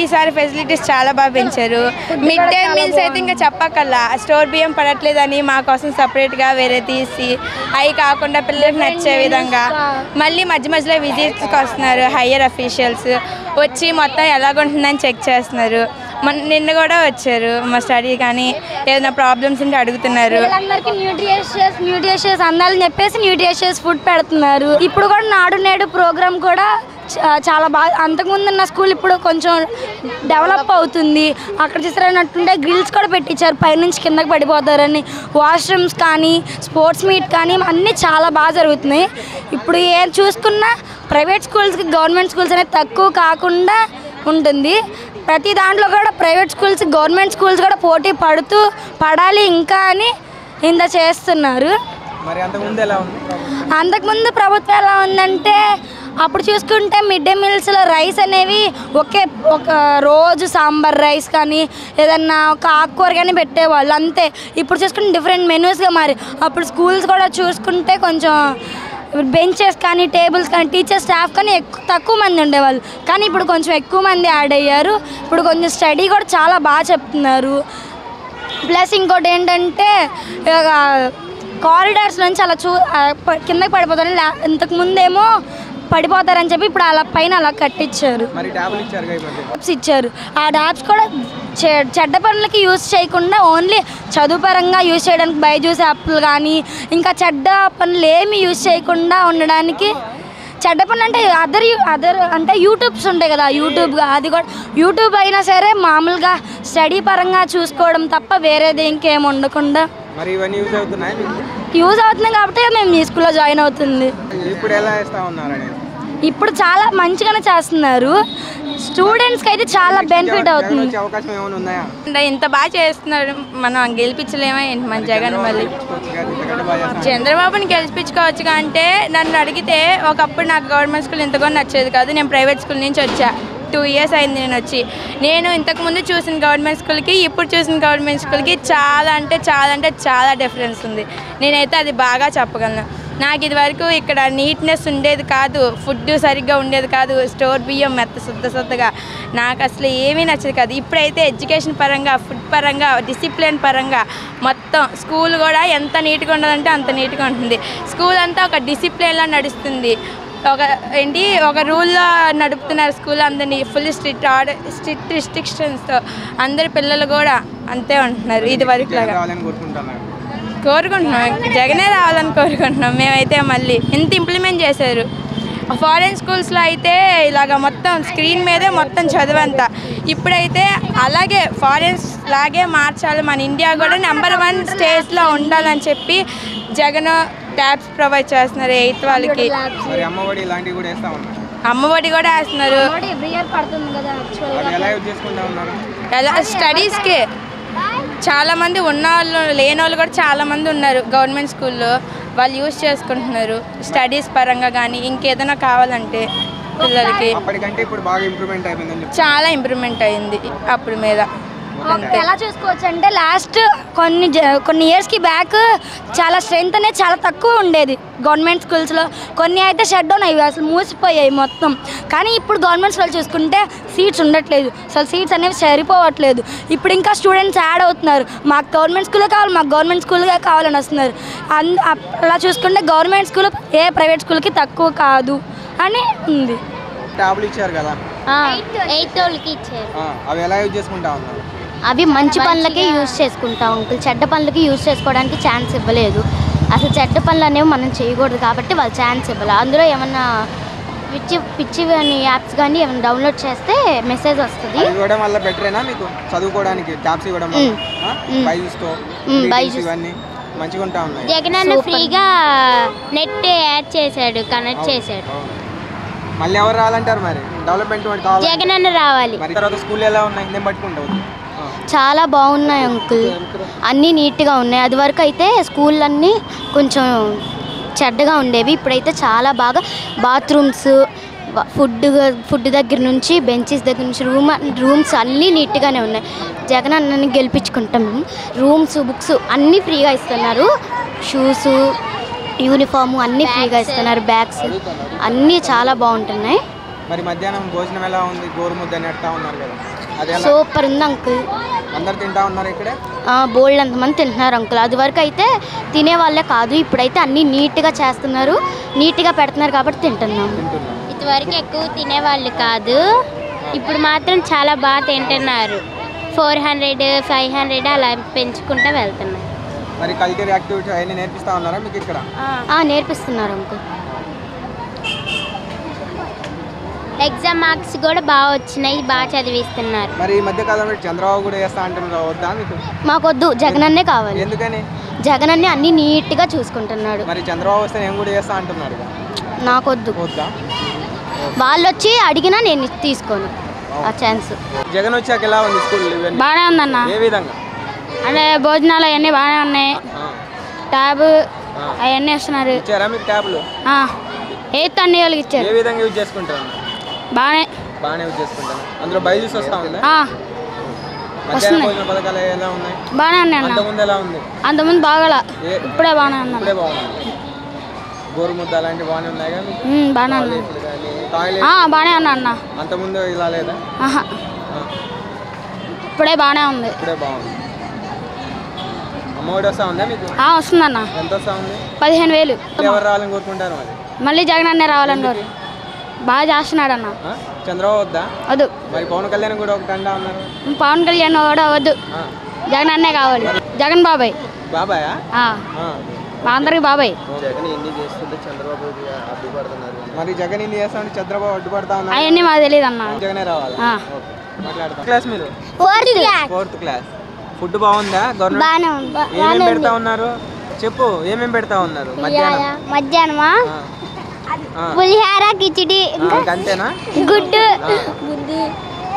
ఈసారి ఫెసిలిటీస్ చాలా బాగా పెంచారు. మిడ్ డే మీల్స్ అయితే ఇంకా చెప్పక్కర్లా, స్టోర్ బియ్యం పడట్లేదని మా కోసం సపరేట్గా వేరే తీసి అవి కాకుండా పిల్లలకు నచ్చే విధంగా మళ్ళీ మధ్య మధ్యలో విజిట్స్కి వస్తున్నారు. హయ్యర్ అఫీషియల్స్ వచ్చి మొత్తం ఎలాగుంటుందని చెక్ చేస్తున్నారు. నిన్న కూడా వచ్చారు మా స్టడీ కానీ ఏదైనా ప్రాబ్లమ్స్ ఉంటే అడుగుతున్నారు. అందరికీ న్యూట్రిషియస్ అందాలని చెప్పేసి న్యూట్రిషియస్ ఫుడ్ పెడుతున్నారు. ఇప్పుడు కూడా నాడు నేడు ప్రోగ్రామ్ కూడా చాలా బాగా, అంతకుముందు ఉన్న స్కూల్ ఇప్పుడు కొంచెం డెవలప్ అవుతుంది. అక్కడ చూసినట్టుంటే గ్రిల్స్ కూడా పెట్టించారు, పైనుంచి కిందకి పడిపోతారని. వాష్రూమ్స్ కానీ స్పోర్ట్స్ మీట్ కానీ అన్నీ చాలా బాగా జరుగుతున్నాయి. ఇప్పుడు ఏం చూసుకున్నా ప్రైవేట్ స్కూల్స్కి గవర్నమెంట్ స్కూల్స్ అనేది తక్కువ కాకుండా ఉంటుంది. ప్రతి దాంట్లో కూడా ప్రైవేట్ స్కూల్స్ గవర్నమెంట్ స్కూల్స్ కూడా పోటీ పడాలి ఇంకా అని ఇంత చేస్తున్నారు. అంతకుముందు ప్రభుత్వం ఎలా ఉందంటే అప్పుడు చూసుకుంటే మిడ్ డే మీల్స్లో రైస్ అనేవి ఒక రోజు సాంబార్ రైస్ కానీ ఏదన్నా ఒక ఆకుకూర కానీ పెట్టేవాళ్ళు అంతే. ఇప్పుడు చూసుకుంటే డిఫరెంట్ మెనూస్గా మారి అప్పుడు స్కూల్స్ కూడా చూసుకుంటే కొంచెం బెంచెస్ కానీ టేబుల్స్ కానీ టీచర్ స్టాఫ్ కానీ తక్కువ మంది ఉండేవాళ్ళు, కానీ ఇప్పుడు కొంచెం ఎక్కువ మంది యాడ్ అయ్యారు. ఇప్పుడు కొంచెం స్టడీ కూడా చాలా బాగా చెప్తున్నారు. ప్లస్ ఇంకోటి ఏంటంటే కారిడార్స్ నుంచి అలా కిందకి పడిపోతారు. ఇంతకుముందేమో పడిపోతారని చెప్పి ఇప్పుడు అలా పైన అలా కట్టించారు, ఇచ్చారు. ఆ డాబ్స్ కూడా చెడ్డ పనులకి యూజ్ చేయకుండా ఓన్లీ చదువు పరంగా యూజ్ చేయడానికి బైజూస్ యాప్లు కానీ ఇంకా చెడ్డ పనులు ఏమి యూజ్ చేయకుండా ఉండడానికి. చెడ్డ పనులు అంటే అదర్ అంటే యూట్యూబ్స్ ఉంటాయి కదా, అది కూడా యూట్యూబ్ అయినా సరే మామూలుగా స్టడీ పరంగా చూసుకోవడం తప్ప వేరేది ఇంకేం ఉండకుండా యూజ్ అవుతుంది కాబట్టి మేము ఈ స్కూల్లో జాయిన్ అవుతుంది. ఇప్పుడు చాలా మంచిగానే చేస్తున్నారు. స్టూడెంట్స్కి అయితే చాలా బెనిఫిట్ అవుతుంది. ఇంత బాగా చేస్తున్నారు, మనం గెలిపించలేమా ఏంటి మన జగన్? మళ్ళీ చంద్రబాబుని గెలిపించుకోవచ్చు అంటే నన్ను అడిగితే ఒకప్పుడు నాకు గవర్నమెంట్ స్కూల్ ఇంతగా నచ్చేది కాదు. నేను ప్రైవేట్ స్కూల్ నుంచి వచ్చా, 2 years అయింది నేను వచ్చి. నేను ఇంతకుముందు చూసిన గవర్నమెంట్ స్కూల్కి ఇప్పుడు చూసిన గవర్నమెంట్ స్కూల్కి చాలా డిఫరెన్స్ ఉంది. నేనైతే అది బాగా చెప్పగలను. నాకు ఇది వరకు ఇక్కడ నీట్నెస్ ఉండేది కాదు, ఫుడ్ సరిగ్గా ఉండేది కాదు, స్టోర్ బియ్యం శుద్ధగా నాకు అసలు ఏమీ నచ్చదు కాదు. ఇప్పుడైతే ఎడ్యుకేషన్ పరంగా, ఫుడ్ పరంగా, డిసిప్లిన్ పరంగా మొత్తం స్కూల్ కూడా ఎంత నీట్గా ఉండదంటే అంత నీట్గా ఉంటుంది. స్కూల్ అంతా ఒక డిసిప్లిన్లో నడుస్తుంది, ఒక రూల్లో నడుపుతున్నారు స్కూల్. అందరినీ ఫుల్ స్ట్రిక్ట్ రిస్ట్రిక్షన్స్తో అందరి పిల్లలు కూడా అంతే ఉంటున్నారు. ఇది వరకు కోరుకుంటున్నాం, జగనే రావాలని కోరుకుంటున్నాం మేమైతే. మళ్ళీ ఇంత ఇంప్లిమెంట్ చేశారు. ఫారెన్ స్కూల్స్లో అయితే ఇలాగ మొత్తం స్క్రీన్ మీదే మొత్తం చదువంతా. ఇప్పుడైతే అలాగే ఫారెన్స్ లాగే మార్చాలి, మన ఇండియా కూడా నెంబర్ 1 స్టేజ్లో ఉండాలని చెప్పి జగన్ ట్యాబ్స్ ప్రొవైడ్ చేస్తున్నారు 8th వాళ్ళకి. అమ్మఒడి కూడా వేస్తున్నారు. ఎలా స్టడీస్కి చాలామంది ఉన్నవాళ్ళు లేని వాళ్ళు కూడా చాలామంది ఉన్నారు గవర్నమెంట్ స్కూల్లో. వాళ్ళు యూజ్ చేసుకుంటున్నారు స్టడీస్ పరంగా కానీ ఇంకేదైనా కావాలంటే పిల్లలకి. చాలా ఇంప్రూవ్మెంట్ అయింది అప్పుడు మీద. ఎలా చూసుకోవచ్చు అంటే లాస్ట్ కొన్ని ఇయర్స్కి బ్యాక్ చాలా స్ట్రెంత్ అనేది చాలా తక్కువ ఉండేది గవర్నమెంట్ స్కూల్స్లో. కొన్ని అయితే షట్ డౌన్ అయ్యి అసలు మూసిపోయాయి మొత్తం. కానీ ఇప్పుడు గవర్నమెంట్ స్కూల్ చూసుకుంటే సీట్స్ ఉండట్లేదు, అసలు సీట్స్ అనేవి సరిపోవట్లేదు. ఇప్పుడు ఇంకా స్టూడెంట్స్ యాడ్ అవుతున్నారు, మాకు గవర్నమెంట్ స్కూలే కావాలి, మాకు గవర్నమెంట్ స్కూల్గా కావాలని వస్తున్నారు. అలా చూసుకుంటే గవర్నమెంట్ స్కూల్ ఏ ప్రైవేట్ స్కూల్కి తక్కువ కాదు అని ఉంది. అవి మంచి పనులకే యూజ్ చేసుకుంటాం అంకుల్, చెడ్డ పనులకి యూజ్ చేసుకోవడానికి ఛాన్స్ ఇవ్వలేదు. అసలు చెడ్డ పనులు అనేవి మనం చేయకూడదు కాబట్టి వాళ్ళు ఛాన్స్ ఇవ్వాలి. అందులో ఏమన్నా పిచ్చి కానీ యాప్స్ కానీ ఏమైనా డౌన్లోడ్ చేస్తే మెసేజ్ వస్తుంది. జగన్ అన్న ఫ్రీగా నెట్ యాడ్ చేశాడు, కనెక్ట్ చేశాడు. మళ్ళీ ఎవరు రావాలంటారు మరి? డెవలప్మెంట్ జగన్ అన్న రావాలి. స్కూల్ ఎలా ఉన్నాయి? నేను పట్టుకుంటావు. చాలా బాగున్నాయి అంకుల్, అన్నీ నీట్గా ఉన్నాయి. అది వరకు అయితే స్కూల్ అన్నీ కొంచెం చెడ్డగా ఉండేవి, ఇప్పుడైతే చాలా బాగా బాత్రూమ్స్, ఫుడ్ దగ్గర నుంచి బెంచెస్ దగ్గర నుంచి రూమ్స్ అన్నీ నీట్గానే ఉన్నాయి. జగన్ అన్నని గెలిపించుకుంటాం. రూమ్స్, బుక్స్ అన్నీ ఫ్రీగా ఇస్తున్నారు. షూస్, యూనిఫాము అన్నీ ఫ్రీగా ఇస్తున్నారు. బ్యాగ్స్ అన్నీ చాలా బాగుంటున్నాయి. మరి మధ్యాహ్నం భోజనం ఎలా ఉంది? గోరుముద్ద నెడతా ఉన్నారు కదా, అది ఎలా? సూపర్ ఉంది అంకుల్. అందరు తింటా ఉన్నారు ఇక్కడే? బోల్డ్ అంతమంది తింటున్నారు అంకుల్. అది వరకు అయితే తినేవాళ్ళే కాదు, ఇప్పుడైతే అన్నీ నీట్గా చేస్తున్నారు, నీట్గా పెడుతున్నారు కాబట్టి తింటున్నాం. ఇదివరకు ఎక్కువ తినేవాళ్ళు కాదు, ఇప్పుడు మాత్రం చాలా బాగా తింటున్నారు. 400, 500 అలా పెంచుకుంటూ వెళ్తున్నారు. మరి కల్చర్ యాక్టివిటీ అవన్నీ నేర్పిస్తా ఉన్నారా మీకు ఇక్కడ? నేర్పిస్తున్నారు అంకుల్. ఎగ్జామ్ మార్క్స్ కూడా బాగా వచ్చినాయి, బాగా చదివిస్తున్నారు. మరి ఈ మధ్య కాలంలో చంద్రబాబు కూడా చేస్తా అంటున్నారు, వద్దా మీకు? మాకొద్దు, జగనన్నే కావాలి. ఎందుకని? జగనన్నే అన్ని నీట్గా చూసుకుంటున్నాడు. మరి చంద్రబాబు వస్తే నేను కూడా చేస్తా అంటున్నాడు, నాకొద్దు. వద్దా? వాళ్ళు వచ్చి అడిగినా నేను తీసుకోను ఆ ఛాన్స్. జగన్ వచ్చాక ఎలా ఉంది స్కూల్? బాగానే ఉందన్న. ఏ విధంగా? అంటే భోజనాలు అవన్నీ బాగానే ఉన్నాయి, ట్యాబ్ అవన్నీ ఇస్తున్నారు. ఇచ్చారా మీకు ట్యాబ్లు? ఎయిత్ అన్ని వాళ్ళకి ఇచ్చారు. ఏ విధంగా యూజ్ చేసుకుంటారు? బాగానే యూజ్ చేసుకుంటాను. అందులో బైజూస్ వస్తా ఉందా? మధ్యాహ్న భోజన పథకాలు ఎలా ఉన్నాయి? బాగానే ఉన్నాయి అన్న. అంతకుముందు ఎలా ఉంది? అంతకుముందు బాగా, ఇప్పుడే బాగానే ఉన్నాను. ఇప్పుడే బాగుంది. గోరుముద్ద అలాంటివి బాగానే ఉన్నాయి కదా? బాగానే ఉన్నాయి. టాయిలెట్ బాగానే ఉన్నా అన్న. అంతకుముందు ఇలా లేదా? ఇప్పుడే బాగానే ఉంది. ఇప్పుడే బాగుంది. అమ్మఒడి వస్తా ఉందా మీకు? వస్తుందన్న. ఎంత వస్తా ఉంది? 15,000. ఎవరు రావాలని కోరుకుంటారు మరి? మళ్ళీ జగన్ అన్నే రావాలన్నారు. బాగా చేస్తున్నాడు అన్న. చంద్రబాబు వద్దా? వద్దు. మరి పవన్ కళ్యాణ్ కూడా ఒకటి అంటా ఉన్నారు. పవన్ కళ్యాణ్ కూడా వద్దు, జగన్ అన్నే కావాలి. జగన్ బాబాయ్. బాబాయా? మా అందరికి బాబాయ్. జగన్ ఎన్ని చేస్తుంటే చంద్రబాబు అడ్డుపడుతున్నారు. మరి జగన్ ఎన్ని చేస్తా ఉంటే చంద్రబాబు అడ్డుపడతా ఉన్నారు. అవన్నీ మాకు తెలియదు అన్న. జగనే రావాలి. మాట్లాడతాం. క్లాస్ మీరు? 4th class. ఫుడ్ బాగుందా? గవర్నమెంట్ ఏమేమి పెడతా ఉన్నారు చెప్పు? ఏమేమి పెడతా ఉన్నారు మధ్యాహ్నమా? పులిహార, కిచిడి, అంతేనా? గుడ్డు.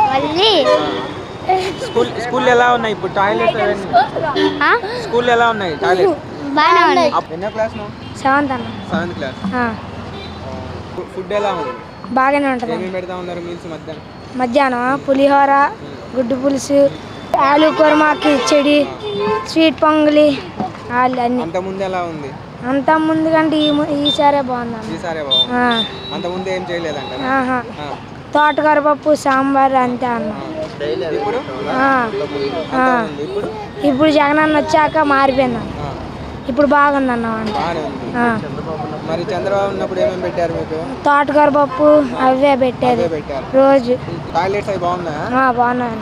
మళ్ళీ స్కూల్ ఎలా ఉన్నాయి ఇప్పుడు? టాయిలెట్స్ స్కూల్ ఎలా ఉన్నాయి? టాయిలెట్ బాగానే ఉన్నాయి. ఎన్నో క్లాస్ నువ్వు? 7th అన్న. 7th class. ఫుడ్ ఎలా ఉంది? బాగానే ఉంటుంది. ఏమేమి పెడతా ఉన్నారు మీల్స్ మధ్యాహ్నం? మధ్యాహ్నం పులిహోర, గుడ్డు పులుసు, ఆలు కుర్మా, కిచడి, స్వీట్ పొంగలి అన్నీ. అంత ముందు ఎలా ఉంది? అంత ముందు కంటే ఈసారే బాగుందన్న. ఈసారే బాగుంది. అంత ముందు ఏం చేయలేదంట? తోటకూర పప్పు, సాంబార్ అంతే అన్న. ఇప్పుడు జగనన్న వచ్చాక మారిపోయింది. ఇప్పుడు బాగుందన్న వంట. మరి చంద్రబాబు ఉన్నప్పుడు ఏమేమి పెట్టారు మీకు? తోటకూర పప్పు అవే పెట్టేది రోజు. టాయిలెట్స్ అవి బాగున్నాయా? బాగున్నాయి.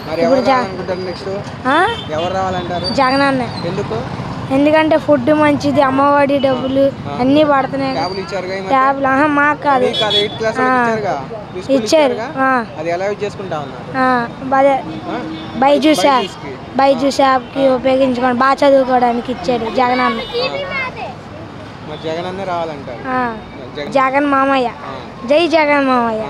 మరి ఎవరు రావాలనుకుంటారు నెక్స్ట్? ఎవరు రావాలంటారు? జగనన్న. ఎందుకు? ఎందుకంటే ఫుడ్ మంచిది, అమ్మఒడి డబ్బులు అన్నీ పడుతున్నాయి. ట్యాబ్లు మాకు కాదు, ఇచ్చారు. అది ఎలా యూజ్ చేసుకుంటా ఉన్నారు? బైజూస్ యాప్కి ఉపయోగించుకోండి, బాగా చదువుకోవడానికి ఇచ్చాడు జగనన్న. జగన్ అన్న రావాలంటారు. జగన్ మామయ్య. జై జగన్ మామయ్య.